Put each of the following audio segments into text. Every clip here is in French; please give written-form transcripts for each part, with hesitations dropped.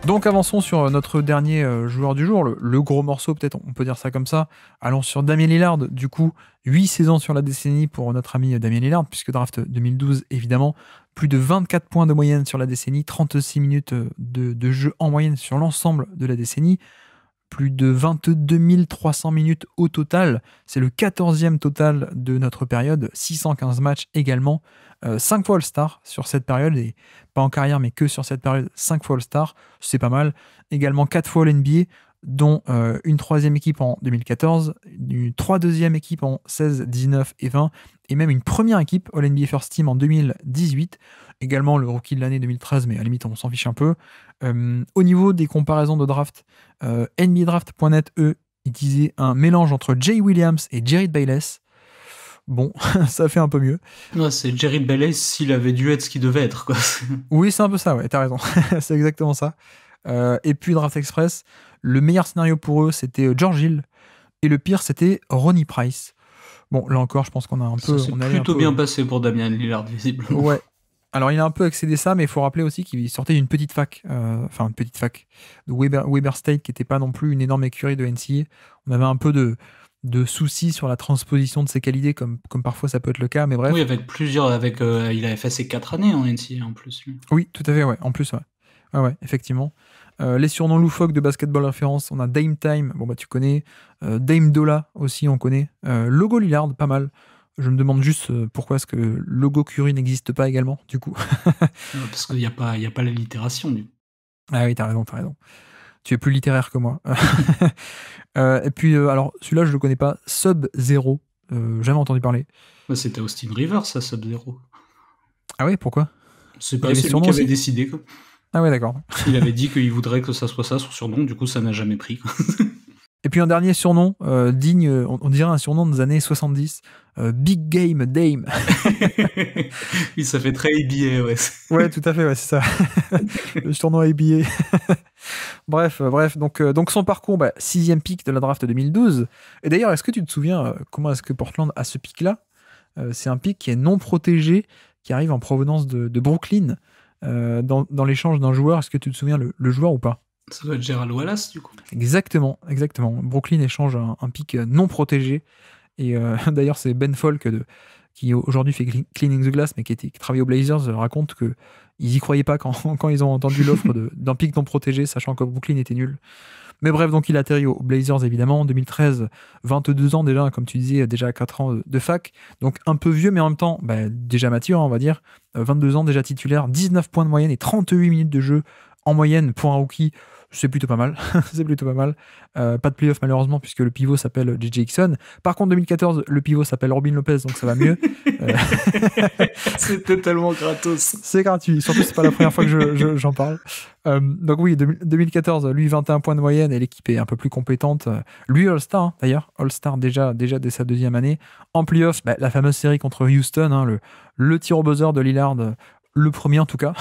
Donc avançons sur notre dernier joueur du jour, le gros morceau peut-être, on peut dire ça comme ça. Allons sur Damien Lillard, du coup 8 saisons sur la décennie pour notre ami Damien Lillard, puisque draft 2012 évidemment, plus de 24 points de moyenne sur la décennie, 36 minutes de jeu en moyenne sur l'ensemble de la décennie, plus de 22 300 minutes au total, c'est le 14e total de notre période, 615 matchs également, 5 fois All-Star sur cette période, et pas en carrière mais que sur cette période, 5 fois All-Star, c'est pas mal, également 4 fois All-NBA, dont une troisième équipe en 2014, une deuxième équipe en 16, 19 et 20, et même une première équipe All-NBA First Team en 2018, également le rookie de l'année 2013, mais à la limite on s'en fiche un peu. Au niveau des comparaisons de draft, NBADraft.net, eux, ils disaient un mélange entre Jay Williams et Jerry Bayless. Bon, ça fait un peu mieux. Ouais, c'est Jerry Bayless s'il avait dû être ce qu'il devait être, quoi. Oui, c'est un peu ça, ouais, t'as raison. C'est exactement ça. Et puis Draft Express, le meilleur scénario pour eux, c'était George Hill, et le pire, c'était Ronnie Price. Bon, là encore, je pense qu'on a un peu... Ça s'est plutôt bien passé pour Damien Lillard, visiblement. Ouais. Alors, il a un peu excédé ça, mais il faut rappeler aussi qu'il sortait d'une petite fac, une petite fac de Weber State, qui n'était pas non plus une énorme écurie de NCAA. On avait un peu de soucis sur la transposition de ses qualités, comme parfois ça peut être le cas, mais bref. Oui, il avait fait ses 4 années en NCAA en plus. Lui. Oui, tout à fait, ouais, en plus, ouais. Ouais, effectivement. Les surnoms loufoques de Basketball Référence, on a Dame Time, bon bah tu connais, Dame Dolla aussi, on connaît, Logo Lillard, pas mal. Je me demande juste pourquoi est-ce que Logo Curry n'existe pas également, du coup. Parce qu'il n'y a pas l'allitération. Ah oui, t'as raison. Tu es plus littéraire que moi. Et puis, alors, celui-là, je le connais pas. Sub-Zero, jamais entendu parler. C'était Austin Rivers, ça, Sub-Zero. Ah ouais, pourquoi? C'est pas lui qui avait décidé, quoi. Ah ouais, d'accord. Il avait dit qu'il voudrait que ça soit ça, son surnom, du coup, ça n'a jamais pris, quoi. Et puis un dernier surnom, digne, on dirait un surnom des années 70, Big Game Dame. Oui, ça fait très ABA, ouais. Ouais, tout à fait, ouais, c'est ça. Le surnom ABA. Bref, donc son parcours, 6e pick de la draft 2012. Et d'ailleurs, est-ce que tu te souviens comment est-ce que Portland a ce pick-là? C'est un pick qui est non protégé, qui arrive en provenance de Brooklyn, dans l'échange d'un joueur. Est-ce que tu te souviens le joueur ou pas? Ça doit être Gerald Wallace, du coup. Exactement. Brooklyn échange un pick non protégé. Et d'ailleurs, c'est Ben Folk, qui aujourd'hui fait Cleaning the Glass, mais qui travaillait aux Blazers, raconte qu'ils y croyaient pas quand ils ont entendu l'offre d'un pick non protégé, sachant que Brooklyn était nul. Mais bref, donc il atterrit aux Blazers, évidemment, en 2013, 22 ans déjà, comme tu disais, déjà 4 ans de fac, donc un peu vieux, mais en même temps, déjà mature, on va dire, 22 ans, déjà titulaire, 19 points de moyenne et 38 minutes de jeu en moyenne pour un rookie. C'est plutôt pas mal. Pas de playoff malheureusement puisque le pivot s'appelle J.J. Hickson. Par contre 2014, le pivot s'appelle Robin Lopez, donc ça va mieux. C'était tellement gratos. C'est gratuit, surtout c'est pas la première fois que j'en parle. Donc oui, 2014, lui 21 points de moyenne et l'équipe est un peu plus compétente. Lui All-Star d'ailleurs, All-Star déjà dès sa deuxième année. En playoff, la fameuse série contre Houston, le tir au buzzer de Lillard. Le premier en tout cas.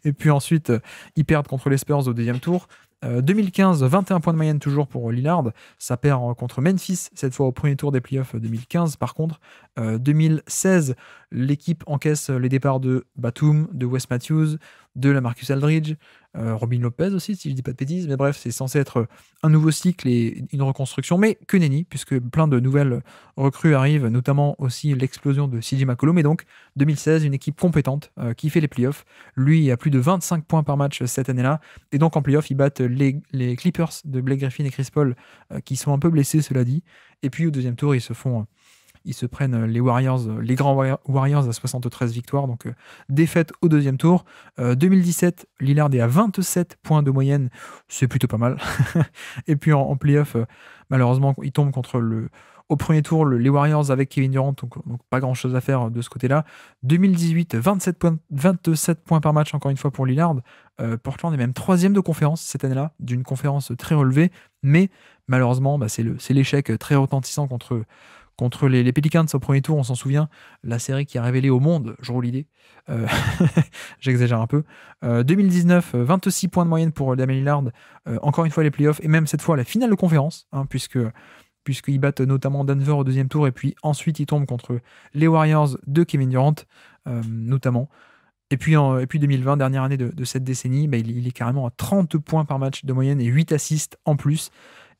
Et puis ensuite, ils perdent contre les Spurs au deuxième tour. 2015, 21 points de moyenne toujours pour Lillard. Ça perd contre Memphis, cette fois au premier tour des playoffs 2015. Par contre, 2016, l'équipe encaisse les départs de Batum, de Wes Matthews, de LaMarcus Aldridge, Robin Lopez aussi, si je dis pas de bêtises. Mais bref, c'est censé être un nouveau cycle et une reconstruction. Mais que nenni, puisque plein de nouvelles recrues arrivent, notamment aussi l'explosion de CJ McCollum. Et donc, 2016, une équipe compétente qui fait les playoffs. Lui, il a plus de 25 points par match cette année-là. Et donc, en playoffs, ils battent les Clippers de Blake Griffin et Chris Paul, qui sont un peu blessés, cela dit. Et puis, au deuxième tour, ils se prennent les Warriors, les grands Warriors à 73 victoires, donc défaite au deuxième tour. 2017, Lillard est à 27 points de moyenne, c'est plutôt pas mal. Et puis en playoff, malheureusement, il tombe au premier tour, les Warriors avec Kevin Durant, donc pas grand chose à faire de ce côté-là. 2018, 27 points par match, encore une fois pour Lillard. Portland est même 3e de conférence cette année-là, d'une conférence très relevée, mais malheureusement, c'est l'échec très retentissant contre les Pelicans au premier tour, on s'en souvient, la série qui a révélé au monde, je roule l'idée, j'exagère un peu, 2019, 26 points de moyenne pour Damian Lillard, encore une fois les playoffs, et même cette fois la finale de conférence, puisqu'ils battent notamment Denver au deuxième tour, et puis ensuite ils tombent contre les Warriors de Kevin Durant, notamment. Et puis 2020, dernière année de cette décennie, bah, il est carrément à 30 points par match de moyenne et 8 assists en plus.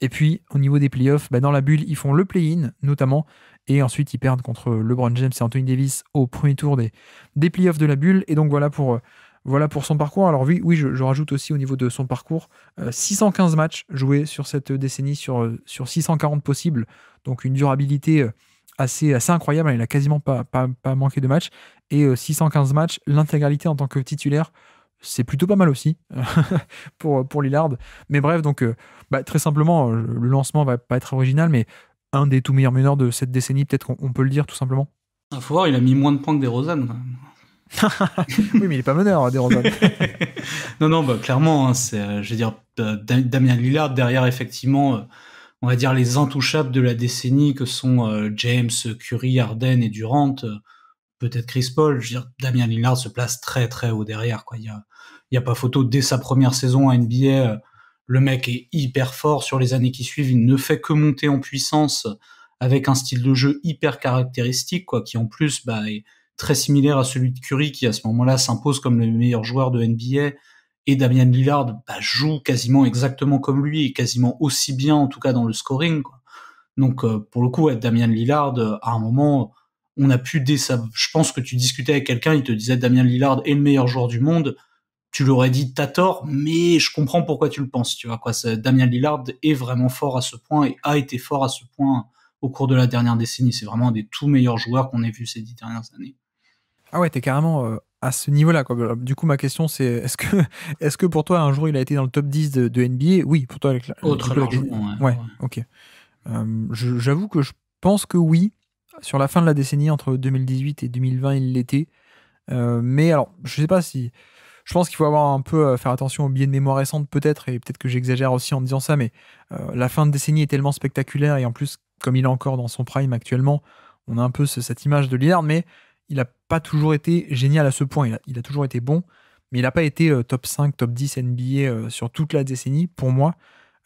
Et puis, au niveau des playoffs, bah, dans la bulle, ils font le play-in, notamment. Et ensuite, ils perdent contre LeBron James et Anthony Davis au premier tour des playoffs de la bulle. Et donc, voilà pour son parcours. Alors oui, je rajoute aussi au niveau de son parcours, 615 matchs joués sur cette décennie, sur 640 possibles. Donc, une durabilité assez incroyable. Il n'a quasiment pas manqué de matchs. Et 615 matchs, l'intégralité en tant que titulaire, c'est plutôt pas mal aussi pour Lillard. Mais bref, donc très simplement, le lancement va pas être original, mais un des tout meilleurs meneurs de cette décennie, peut-être qu'on peut le dire tout simplement. Il faut voir, il a mis moins de points que DeRozan quand même. Oui, mais il est pas meneur, DeRozan. non, clairement, je veux dire, Damian Lillard derrière effectivement, on va dire les intouchables de la décennie que sont James, Curry, Harden et Durant. Peut-être Chris Paul, je veux dire, Damian Lillard se place très très haut derrière, quoi. Il y a pas photo. Dès sa première saison à NBA, le mec est hyper fort. Sur les années qui suivent, il ne fait que monter en puissance avec un style de jeu hyper caractéristique, quoi, qui en plus est très similaire à celui de Curry, qui à ce moment-là s'impose comme le meilleur joueur de NBA. Et Damian Lillard joue quasiment exactement comme lui et quasiment aussi bien, en tout cas dans le scoring, quoi. Donc pour le coup, Damian Lillard, à un moment, on a pu je pense que tu discutais avec quelqu'un, il te disait Damian Lillard est le meilleur joueur du monde, tu l'aurais dit t'as tort, mais je comprends pourquoi tu le penses, tu vois quoi. Damian Lillard est vraiment fort à ce point et a été fort à ce point au cours de la dernière décennie. C'est vraiment un des tout meilleurs joueurs qu'on ait vu ces 10 dernières années. Ah ouais, t'es carrément à ce niveau-là, quoi. Du coup, ma question, c'est est-ce que pour toi, un jour, il a été dans le top 10 de NBA? Oui, pour toi, avec Très largement, ouais, ok. J'avoue que je pense que oui. Sur la fin de la décennie, entre 2018 et 2020, il l'était. Mais alors, je sais pas si... Je pense qu'il faut avoir un peu faire attention aux biais de mémoire récentes, peut-être, et peut-être que j'exagère aussi en disant ça, mais la fin de décennie est tellement spectaculaire, et en plus, comme il est encore dans son prime actuellement, on a un peu cette image de Lillard, mais il n'a pas toujours été génial à ce point. Il a toujours été bon, mais il n'a pas été top 5, top 10 NBA sur toute la décennie, pour moi.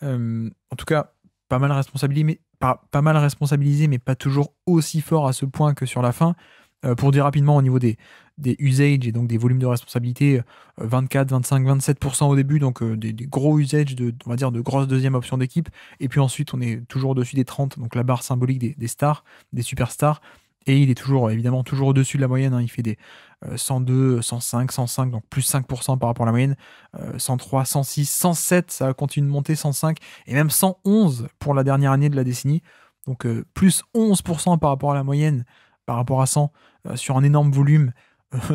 En tout cas, pas mal responsabilisé, mais pas toujours aussi fort à ce point que sur la fin. Pour dire rapidement au niveau des usages et donc des volumes de responsabilité, 24, 25, 27% au début, donc des gros usages on va dire de grosses deuxième option d'équipe. Et puis ensuite, on est toujours au-dessus des 30, donc la barre symbolique des stars, des superstars. Et il est toujours, évidemment, toujours au-dessus de la moyenne. Il fait des 102, 105, 105, donc plus 5% par rapport à la moyenne. 103, 106, 107, ça continue de monter, 105, et même 111 pour la dernière année de la décennie. Donc plus 11% par rapport à la moyenne, par rapport à 100, sur un énorme volume.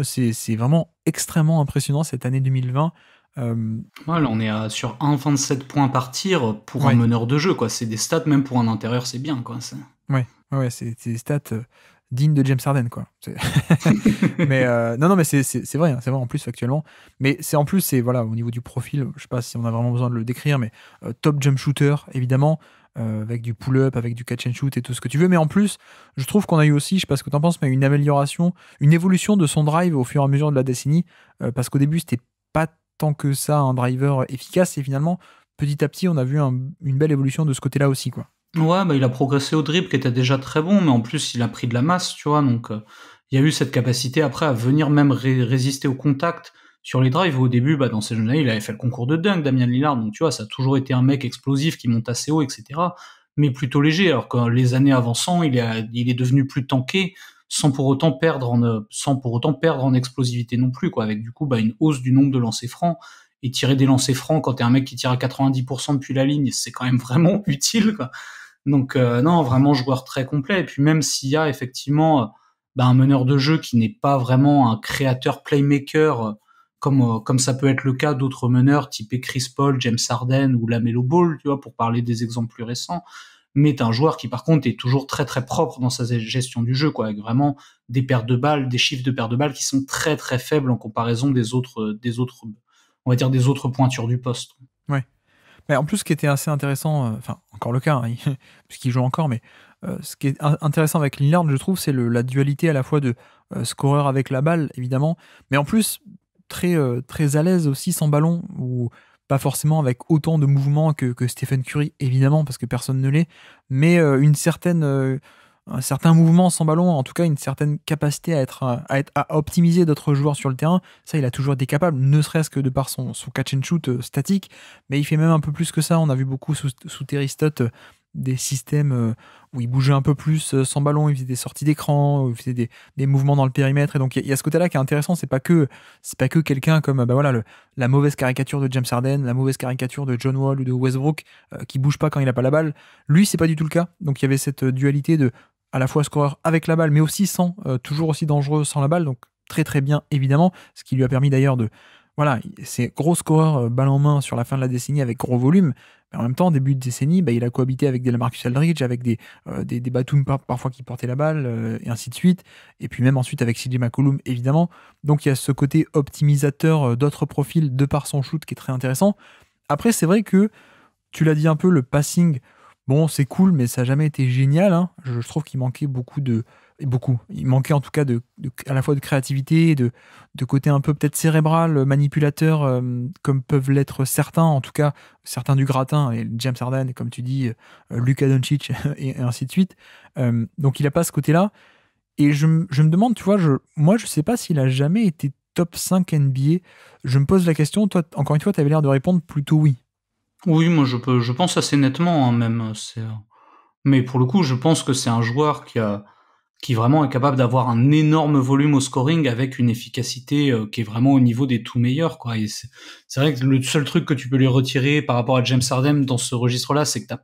C'est vraiment extrêmement impressionnant cette année 2020. Là, on est sur 1,27 points par tir pour un meneur de jeu, quoi. C'est des stats, même pour un intérieur, c'est bien, quoi. Ouais, c'est des stats dignes de James Harden, quoi. Mais non, mais c'est vrai, c'est vrai en plus factuellement. Mais c'est en plus, c'est voilà, au niveau du profil, je sais pas si on a vraiment besoin de le décrire, mais top jump shooter, évidemment. Avec du pull-up, avec du catch and shoot et tout ce que tu veux. Mais en plus, je trouve qu'on a eu aussi, je sais pas ce que tu en penses, mais une amélioration, une évolution de son drive au fur et à mesure de la décennie. Parce qu'au début, c'était pas tant que ça un driver efficace. Et finalement, petit à petit, on a vu une belle évolution de ce côté-là aussi, quoi. Ouais, il a progressé au dribble qui était déjà très bon, mais en plus, il a pris de la masse, tu vois. Donc, il y a eu cette capacité après à venir même résister au contact sur les drives. Au début, dans ces jeunes-là, il avait fait le concours de dunk, Damian Lillard. Donc, tu vois, ça a toujours été un mec explosif qui monte assez haut, etc. Mais plutôt léger. Alors que les années avançant, il est devenu plus tanké sans pour autant perdre en explosivité non plus, quoi. Avec du coup, une hausse du nombre de lancers francs. Et tirer des lancers francs quand t'es un mec qui tire à 90% depuis la ligne, c'est quand même vraiment utile, quoi. Donc non, vraiment joueur très complet. Et puis même s'il y a effectivement un meneur de jeu qui n'est pas vraiment un créateur playmaker comme ça peut être le cas d'autres meneurs typés Chris Paul, James Harden ou LaMelo Ball, tu vois, pour parler des exemples plus récents, mais t'es un joueur qui par contre est toujours très très propre dans sa gestion du jeu, quoi, avec vraiment des pertes de balles, des chiffres de pertes de balles qui sont très très faibles en comparaison des autres on va dire des autres pointures du poste. Ouais. Mais en plus, ce qui était assez intéressant, enfin, encore le cas, puisqu'il joue encore, mais ce qui est intéressant avec Lillard, je trouve, c'est la dualité à la fois de scoreur avec la balle, évidemment, mais en plus, très, très à l'aise aussi sans ballon, ou pas forcément avec autant de mouvements que Stephen Curry, évidemment, parce que personne ne l'est, mais une certaine un certain mouvement sans ballon, en tout cas une certaine capacité à optimiser d'autres joueurs sur le terrain. Ça, il a toujours été capable, ne serait-ce que de par son catch and shoot statique, mais il fait même un peu plus que ça. On a vu beaucoup sous Terry Stott des systèmes où il bougeait un peu plus sans ballon, il faisait des sorties d'écran, il faisait des mouvements dans le périmètre, et donc il y a ce côté-là qui est intéressant. C'est pas que quelqu'un comme la mauvaise caricature de James Harden, la mauvaise caricature de John Wall ou de Westbrook qui bouge pas quand il a pas la balle. Lui, c'est pas du tout le cas. Donc il y avait cette dualité de à la fois scoreur avec la balle, mais aussi sans, toujours aussi dangereux sans la balle, donc très très bien évidemment, ce qui lui a permis d'ailleurs de, voilà, c'est gros scoreur balle en main sur la fin de la décennie avec gros volume, mais en même temps, début de décennie, il a cohabité avec des Lamarcus Aldridge, avec des Batum parfois qui portaient la balle, et ainsi de suite, et puis même ensuite avec CJ McCollum évidemment, donc il y a ce côté optimisateur d'autres profils de par son shoot qui est très intéressant. Après, c'est vrai que, tu l'as dit un peu, le passing, bon, c'est cool, mais ça n'a jamais été génial. Hein. Je trouve qu'il manquait il manquait en tout cas à la fois de créativité, de côté un peu peut-être cérébral, manipulateur, comme peuvent l'être certains, en tout cas certains du gratin, et James Harden, et comme tu dis, Luka Doncic, et ainsi de suite. Donc il n'a pas ce côté-là. Et je me demande, tu vois, moi je ne sais pas s'il a jamais été top 5 NBA. Je me pose la question, toi, encore une fois, tu avais l'air de répondre plutôt oui. Oui, moi je pense assez nettement, hein, même. Mais pour le coup, je pense que c'est un joueur qui vraiment est capable d'avoir un énorme volume au scoring avec une efficacité qui est vraiment au niveau des tout meilleurs, quoi. Et c'est vrai que le seul truc que tu peux lui retirer par rapport à James Harden dans ce registre-là, c'est que t'as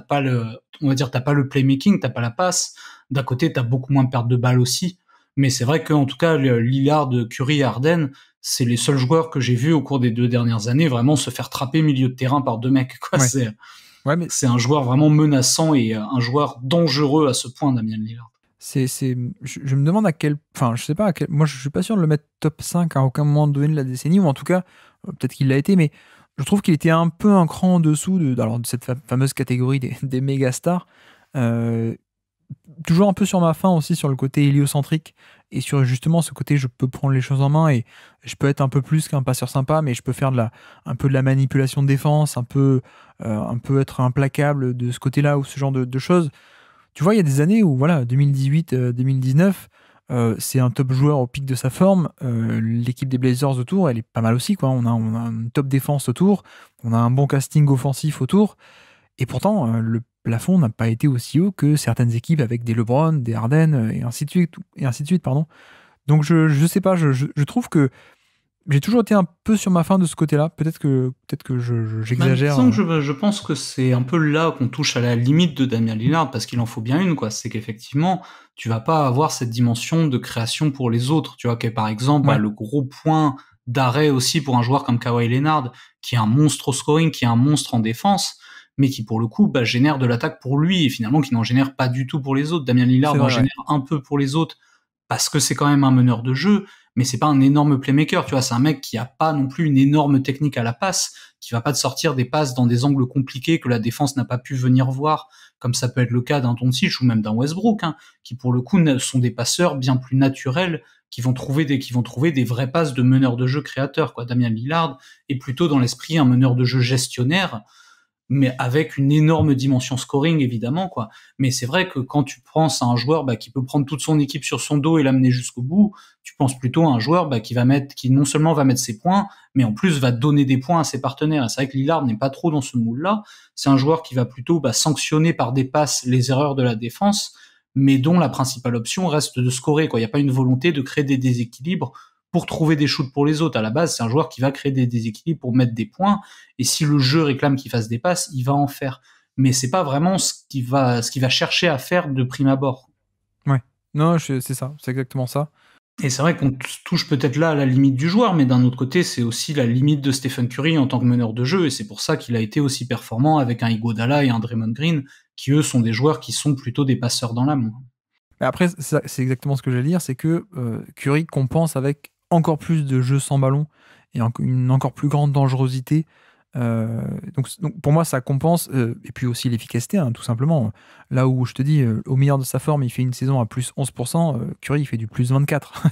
pas le playmaking, t'as pas la passe. D'un côté, t'as beaucoup moins de pertes de balles aussi. Mais c'est vrai qu'en tout cas, Lillard, Curry et Harden, c'est les seuls joueurs que j'ai vus au cours des 2 dernières années vraiment se faire trapper milieu de terrain par 2 mecs, quoi. Ouais. C'est un joueur vraiment menaçant et un joueur dangereux à ce point, Damian Lillard. Je me demande je sais pas moi je suis pas sûr de le mettre top 5 à aucun moment donné de la décennie, ou en tout cas, peut-être qu'il l'a été, mais je trouve qu'il était un peu un cran en dessous de cette fameuse catégorie des méga stars. Toujours un peu sur ma faim aussi, sur le côté héliocentrique, et sur justement ce côté je peux prendre les choses en main, et je peux être un peu plus qu'un passeur sympa, mais je peux faire un peu de la manipulation de défense, un peu être implacable de ce côté-là, ou ce genre de choses. Tu vois, il y a des années où, voilà, 2018, 2019, c'est un top joueur au pic de sa forme. L'équipe des Blazers autour, elle est pas mal aussi, quoi. On a une top défense autour, on a un bon casting offensif autour, et pourtant, le plafond n'a pas été aussi haut que certaines équipes avec des LeBron, des Harden, et ainsi de suite, pardon. Donc je sais pas, je trouve que j'ai toujours été un peu sur ma faim de ce côté-là. Peut-être que j'exagère. Disons que je pense que c'est un peu là qu'on touche à la limite de Damian Lillard, parce qu'il en faut bien une, quoi. C'est qu'effectivement, tu vas pas avoir cette dimension de création pour les autres. Tu vois, que par exemple, Ouais. le gros point d'arrêt aussi pour un joueur comme Kawhi Leonard, qui est un monstre au scoring, qui est un monstre en défense, mais qui pour le coup génère de l'attaque pour lui, et finalement qui n'en génère pas du tout pour les autres. Damian Lillard en génère un peu pour les autres, parce que c'est quand même un meneur de jeu, mais c'est pas un énorme playmaker, tu vois, c'est un mec qui a pas non plus une énorme technique à la passe, qui va pas te sortir des passes dans des angles compliqués que la défense n'a pas pu venir voir, comme ça peut être le cas d'un Doncic ou même d'un Westbrook, hein, qui pour le coup sont des passeurs bien plus naturels, qui vont trouver des vraies passes de meneurs de jeu créateurs, quoi. Damian Lillard est plutôt dans l'esprit un meneur de jeu gestionnaire, mais avec une énorme dimension scoring, évidemment, quoi. Mais c'est vrai que quand tu penses à un joueur qui peut prendre toute son équipe sur son dos et l'amener jusqu'au bout, tu penses plutôt à un joueur qui non seulement va mettre ses points, mais en plus va donner des points à ses partenaires. Et c'est vrai que Lillard n'est pas trop dans ce moule-là. C'est un joueur qui va plutôt sanctionner par des passes les erreurs de la défense, mais dont la principale option reste de scorer, quoi. Il n'y a pas une volonté de créer des déséquilibres pour trouver des shoots pour les autres. À la base, c'est un joueur qui va créer des déséquilibres pour mettre des points, et si le jeu réclame qu'il fasse des passes, il va en faire. Mais c'est pas vraiment ce qu'il va chercher à faire de prime abord. Ouais. Non, c'est ça, c'est exactement ça. Et c'est vrai qu'on touche peut-être là à la limite du joueur, mais d'un autre côté, c'est aussi la limite de Stephen Curry en tant que meneur de jeu, et c'est pour ça qu'il a été aussi performant avec un Iguodala et un Draymond Green, qui eux sont des joueurs qui sont plutôt des passeurs dans l'âme. Mais après, c'est exactement ce que j'allais dire, c'est que Curry compense avec encore plus de jeux sans ballon et une encore plus grande dangerosité. Donc pour moi, ça compense, et puis aussi l'efficacité, hein, tout simplement. Là où je te dis, au meilleur de sa forme, il fait une saison à plus 11%, Curry, il fait du plus 24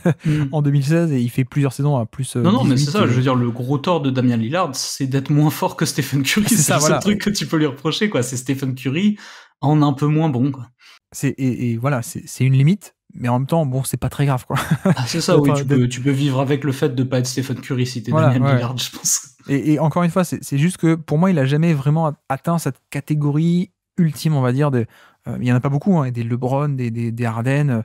en 2016, et il fait plusieurs saisons à plus 18. Non, mais c'est ça, je veux dire, le gros tort de Damian Lillard, c'est d'être moins fort que Stephen Curry. C'est le seul truc que tu peux lui reprocher, quoi. C'est Stephen Curry en un peu moins bon, quoi. Et voilà, c'est une limite, mais en même temps, bon, c'est pas très grave, quoi. Ah, c'est ça, oui, tu peux vivre avec le fait de pas être Stephen Curry si t'es voilà, Damian ouais. Lillard, je pense. Et encore une fois, c'est juste que pour moi, il a jamais vraiment atteint cette catégorie ultime, on va dire. Il y en a pas beaucoup, hein, des LeBron, des Harden,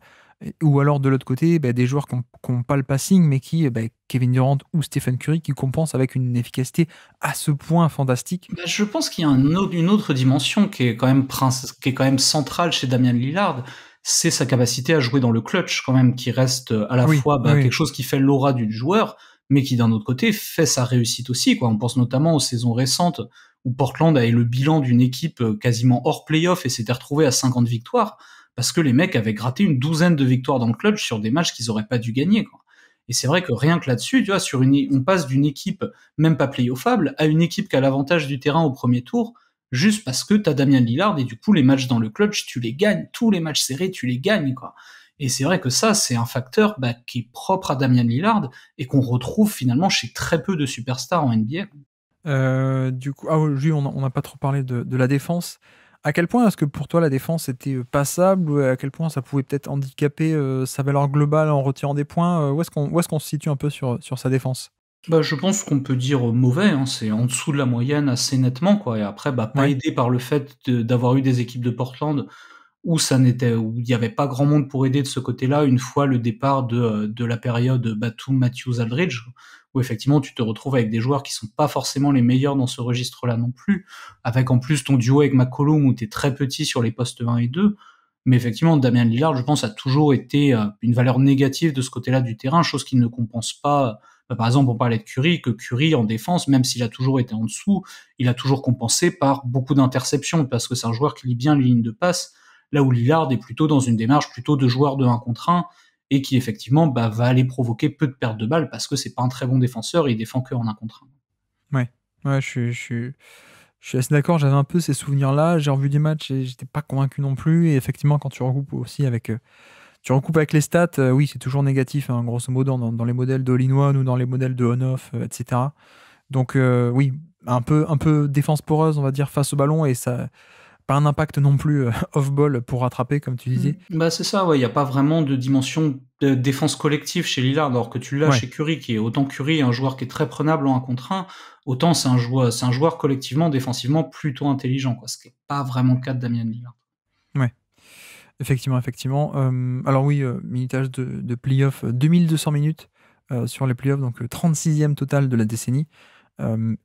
ou alors de l'autre côté, des joueurs qui n'ont pas le passing, mais qui, Kevin Durant ou Stephen Curry, qui compensent avec une efficacité à ce point fantastique. Je pense qu'il y a une autre dimension qui est quand même centrale chez Damian Lillard, c'est sa capacité à jouer dans le clutch quand même, qui reste à la fois quelque chose qui fait l'aura du joueur, mais qui d'un autre côté fait sa réussite aussi, quoi. On pense notamment aux saisons récentes où Portland avait le bilan d'une équipe quasiment hors playoff et s'était retrouvé à 50 victoires parce que les mecs avaient gratté une douzaine de victoires dans le clutch sur des matchs qu'ils auraient pas dû gagner, quoi. Et c'est vrai que rien que là-dessus, tu vois, on passe d'une équipe même pas playoffable à une équipe qui a l'avantage du terrain au premier tour, juste parce que t'as Damian Lillard et du coup les matchs dans le clutch, tu les gagnes, tous les matchs serrés, tu les gagnes, quoi. Et c'est vrai que ça, c'est un facteur qui est propre à Damian Lillard et qu'on retrouve finalement chez très peu de superstars en NBA. Du coup, oui, on n'a pas trop parlé de la défense. À quel point est-ce que pour toi la défense était passable, ou à quel point ça pouvait peut-être handicaper sa valeur globale en retirant des points? Où est-ce qu'on se situe un peu sur sa défense? Je pense qu'on peut dire mauvais, hein, c'est en dessous de la moyenne assez nettement, quoi. Et après, pas aidé par le fait d'avoir eu des équipes de Portland où il y avait pas grand monde pour aider de ce côté-là une fois le départ de la période Batum, Matthews, Aldridge, où effectivement tu te retrouves avec des joueurs qui sont pas forcément les meilleurs dans ce registre-là non plus, avec en plus ton duo avec McCollum où t'es très petit sur les postes 1 et 2. Mais effectivement, Damian Lillard, je pense, a toujours été une valeur négative de ce côté-là du terrain, chose qui ne compense pas. Par exemple, on parlait de Curry, que Curry en défense, même s'il a toujours été en dessous, il a toujours compensé par beaucoup d'interceptions, parce que c'est un joueur qui lit bien les lignes de passe, là où Lillard est plutôt dans une démarche plutôt de joueur de 1 contre 1, et qui effectivement va aller provoquer peu de pertes de balles, parce que c'est pas un très bon défenseur, et il défend que en 1 contre 1. Ouais, je suis assez d'accord, j'avais un peu ces souvenirs-là, j'ai revu des matchs et j'étais pas convaincu non plus, et effectivement quand tu recoupes aussi avec... les stats, oui, c'est toujours négatif, hein, grosso modo, dans les modèles de all-in-one ou dans les modèles de on-off, etc. Donc, oui, un peu défense poreuse, on va dire, face au ballon, et ça pas un impact non plus off-ball pour rattraper, comme tu disais. C'est ça, ouais, il n'y a pas vraiment de dimension de défense collective chez Lillard, alors que tu l'as chez Curry, qui est autant Curry, un joueur qui est très prenable en 1 contre 1, autant c'est un joueur collectivement, défensivement, plutôt intelligent, quoi, ce qui n'est pas vraiment le cas de Damian Lillard. Ouais. Effectivement. Alors oui, minutage de playoff, 2200 minutes sur les playoffs, donc 36e total de la décennie.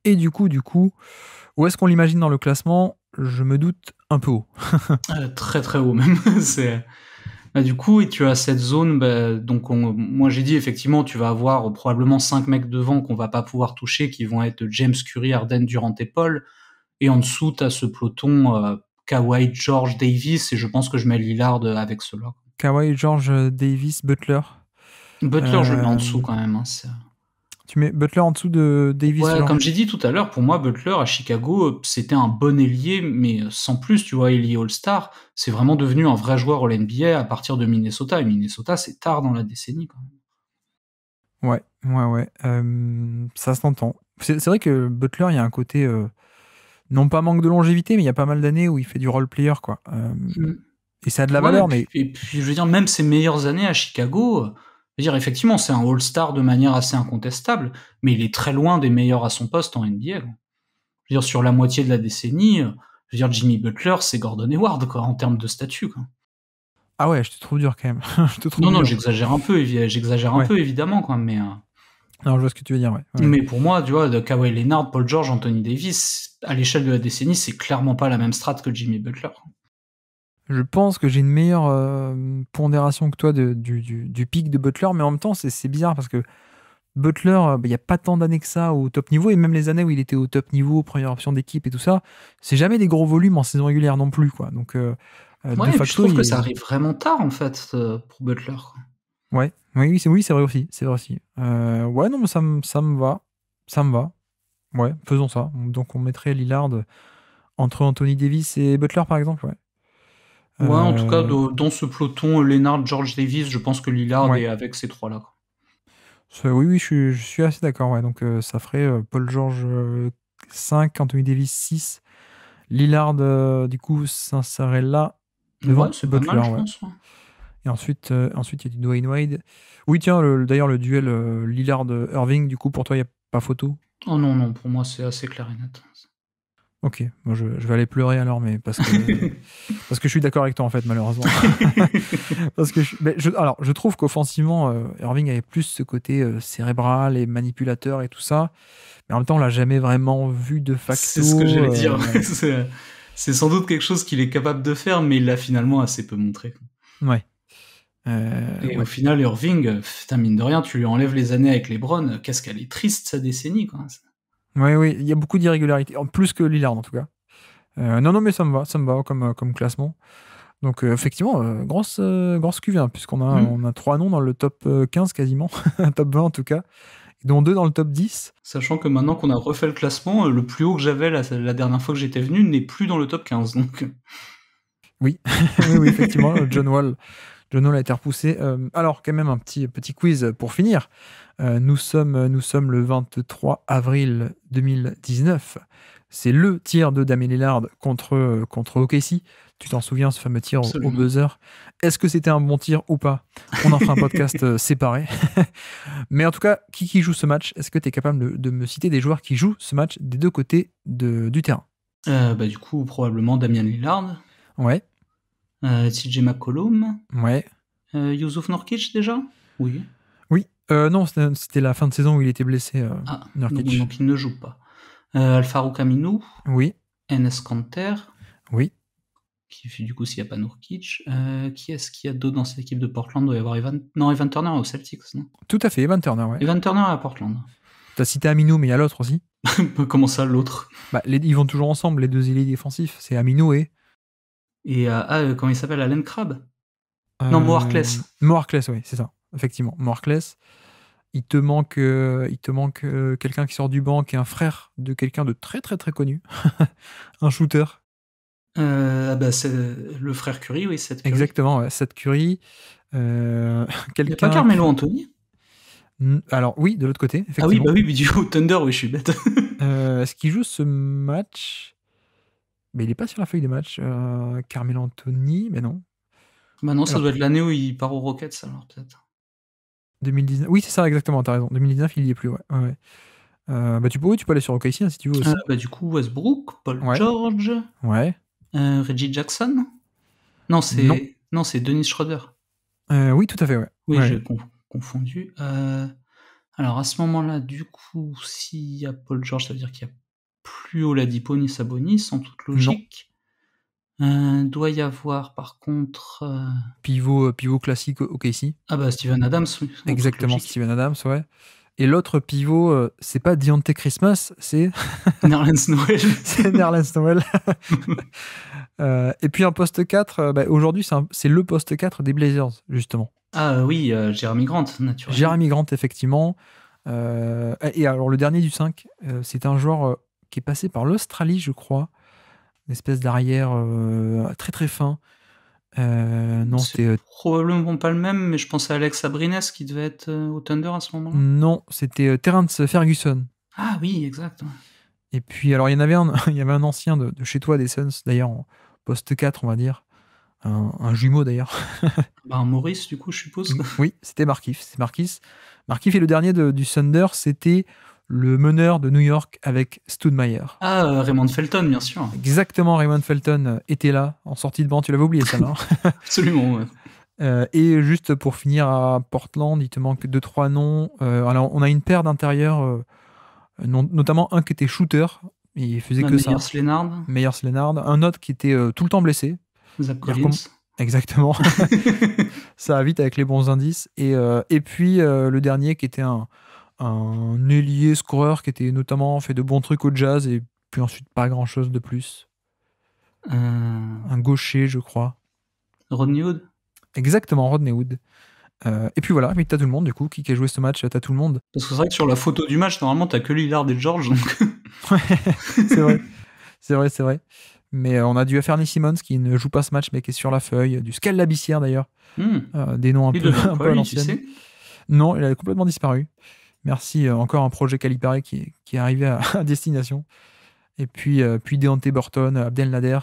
Et du coup, où est-ce qu'on l'imagine dans le classement? Je me doute un peu haut. Très très haut même. Du coup, et tu as cette zone, donc moi j'ai dit effectivement, tu vas avoir probablement 5 mecs devant qu'on va pas pouvoir toucher, qui vont être James, Curry, Harden, Durant et Paul. Et en dessous, tu as ce peloton Kawhi, George, Davis, et je pense que je mets Lillard avec ceux-là. Kawhi, George, Davis, Butler. Butler, je le mets en dessous quand même. Tu mets Butler en dessous de Davis? Ouais, comme j'ai dit tout à l'heure, pour moi, Butler à Chicago, c'était un bon ailier, mais sans plus, tu vois, ailier All-Star, c'est vraiment devenu un vrai joueur All-NBA à partir de Minnesota. Et Minnesota, c'est tard dans la décennie, quand même. Ouais. Ça s'entend. C'est vrai que Butler, il y a un côté, non pas manque de longévité, mais il y a pas mal d'années où il fait du role-player, quoi. Et ça a de la valeur, mais... Et puis, je veux dire, même ses meilleures années à Chicago... Je veux dire, effectivement, c'est un All-Star de manière assez incontestable, mais il est très loin des meilleurs à son poste en NBA. Je veux dire, sur la moitié de la décennie, je veux dire, Jimmy Butler, c'est Gordon Hayward, quoi, en termes de statut, quoi. Ah ouais, je te trouve dur quand même. Non, j'exagère un peu, évidemment, quoi, mais... Non, je vois ce que tu veux dire, ouais. Mais pour moi, tu vois, de Kawhi Leonard, Paul George, Anthony Davis, à l'échelle de la décennie, c'est clairement pas la même strate que Jimmy Butler. Je pense que j'ai une meilleure pondération que toi du pic de Butler, mais en même temps, c'est bizarre parce que Butler, il n'y a pas tant d'années que ça au top niveau, et même les années où il était au top niveau, première option d'équipe et tout ça, c'est jamais des gros volumes en saison régulière non plus, quoi. Donc, de facto, je trouve que ça arrive vraiment tard, en fait, pour Butler. Ouais, oui, c'est vrai aussi. Ouais, non, mais ça me va. Ouais, faisons ça. Donc, on mettrait Lillard entre Anthony Davis et Butler, par exemple, ouais. Ouais, en tout cas, dans ce peloton, Leonard, George Davis, je pense que Lillard est avec ces trois-là. Oui, je suis assez d'accord. Ouais. Donc, ça ferait Paul George 5, Anthony Davis 6. Lillard, du coup, ça serait là. Devant c'est pas Butler, mal, je ouais. pense. Et ensuite, il y a du Dwayne Wade. Oui, tiens, d'ailleurs, le duel Lillard-Irving, du coup, pour toi, il n'y a pas photo? Oh non, pour moi, c'est assez clair et net. Ok, moi je vais aller pleurer alors, mais parce que je suis d'accord avec toi en fait, malheureusement. Parce que je trouve qu'offensivement, Irving avait plus ce côté cérébral et manipulateur et tout ça, mais en même temps, on l'a jamais vraiment vu de C'est ce que j'allais facto. dire. C'est sans doute quelque chose qu'il est capable de faire, mais il l'a finalement assez peu montré. Ouais. Et Ouais. au final, Irving, putain, mine de rien, tu lui enlèves les années avec LeBron, qu'est-ce qu'elle est triste sa décennie, quoi. Oui, il y a beaucoup d'irrégularités, plus que Lillard en tout cas. Non, mais ça me va comme classement. Donc effectivement, grosse QV, hein, puisqu'on a, on a 3 noms dans le top 15 quasiment, top 20 en tout cas, dont 2 dans le top 10. Sachant que maintenant qu'on a refait le classement, le plus haut que j'avais la dernière fois que j'étais venu n'est plus dans le top 15. Donc. Oui, oui, effectivement, John Wall a été repoussé. Alors, quand même, un petit quiz pour finir. Nous sommes le 23 avril 2019. C'est le tir de Damian Lillard contre OKC. Tu t'en souviens, ce fameux tir au buzzer. Est-ce que c'était un bon tir ou pas? On en fera un podcast séparé. Mais en tout cas, qui joue ce match? Est-ce que tu es capable de me citer des joueurs qui jouent ce match des deux côtés du terrain? Du coup, probablement Damian Lillard. Ouais. TJ McCollum. Ouais. Yusuf Nurkic déjà? Oui. Oui. Non, c'était la fin de saison où il était blessé. Nurkic. Donc il ne joue pas. Al-Farouq Aminu. Oui. Enes Kanter. Oui. Du coup, s'il n'y a pas Nurkic. Qui est-ce qu'il y a d'autres dans cette équipe de Portland? Il doit y avoir Evan Turner aux Celtics, non? Tout à fait, Evan Turner, ouais. Evan Turner à Portland. T'as cité Aminu, mais il y a l'autre aussi. Comment ça, l'autre? Ils vont toujours ensemble, les deux ailiers défensifs. C'est Aminu et... comment il s'appelle? Allen Crabbe? Non, Mo Harkless. Mo Harkless, oui, c'est ça. Effectivement, Mo Harkless. Il te manque quelqu'un qui sort du banc, qui est un frère de quelqu'un de très très très connu. Un shooter. C'est le frère Curry, oui, Seth Curry. Exactement, ouais, Seth Curry. Il n'y a pas Carmelo Anthony? Alors oui, de l'autre côté, effectivement. Ah oui, mais du coup, Thunder, oui, je suis bête. Est-ce qu'il joue ce match? Mais il n'est pas sur la feuille de match. Carmelo Anthony, mais non. Bah non, ça doit être l'année où il part aux Rockets, alors peut-être. 2019. Oui, c'est ça, exactement, t'as raison. 2019, il y est plus, ouais. Tu peux aller sur OKC hein, si tu veux aussi. Du coup, Westbrook, Paul George. Ouais. Reggie Jackson. Non, c'est Dennis Schroeder. Oui, tout à fait, ouais. Oui, j'ai confondu. Alors à ce moment-là, du coup, s'il y a Paul George, ça veut dire qu'il n'y a plus Oladipo ni Sabonis, en toute logique. Doit y avoir par contre pivot classique OKC. Steven Adams, oui. Exactement, Steven Adams, ouais. Et l'autre pivot, c'est pas Deontay Christmas, c'est Nerlens Noel. C'est Nerlens Noel. Et puis un poste 4, aujourd'hui c'est le poste 4 des Blazers, justement. Ah oui, Jeremy Grant, naturellement. Jeremy Grant, effectivement. Et alors le dernier du 5, c'est un joueur qui est passé par l'Australie, je crois. Une espèce d'arrière très très fin. Non, c'était probablement pas le même, mais je pense à Alex Abrines qui devait être au Thunder à ce moment-là. Non, c'était Terrence Ferguson. Ah oui, exact. Ouais. Et puis, alors, il y avait un ancien de chez toi, des Suns, d'ailleurs, en poste 4, on va dire. Un jumeau, d'ailleurs. Un Maurice, du coup, je suppose. Oui, c'était Markieff. Markieff, et le dernier du Thunder, c'était le meneur de New York avec Stoudemire. Ah, Raymond Felton, bien sûr. Exactement, Raymond Felton était là, en sortie de banc. Tu l'avais oublié, ça, là. Absolument, ouais. Et juste pour finir à Portland, il te manque 2-3 noms. Alors, on a une paire d'intérieurs, notamment un qui était shooter. Il faisait que ça. Meyers Leonard. Un autre qui était tout le temps blessé. Zach Collins. Exactement. Ça va vite avec les bons indices. Et puis, le dernier qui était un ailier scoreur qui était notamment fait de bons trucs au Jazz et puis ensuite pas grand chose de plus. Un gaucher, je crois. Rodney Hood. Exactement, Rodney Hood. Et puis voilà, mais t'as tout le monde du coup. Qui a joué ce match? T'as tout le monde. Parce que c'est vrai que sur la photo du match, normalement t'as que Lillard et George. Donc... Ouais, c'est vrai. Mais on a du Anthony Simons qui ne joue pas ce match mais qui est sur la feuille. Du Skal Labissière d'ailleurs. Des noms un peu à l'ancienne. Non, il a complètement disparu. Merci, encore un projet Calipari qui est arrivé à destination. Et puis Deontay Burton, Abdel Nader.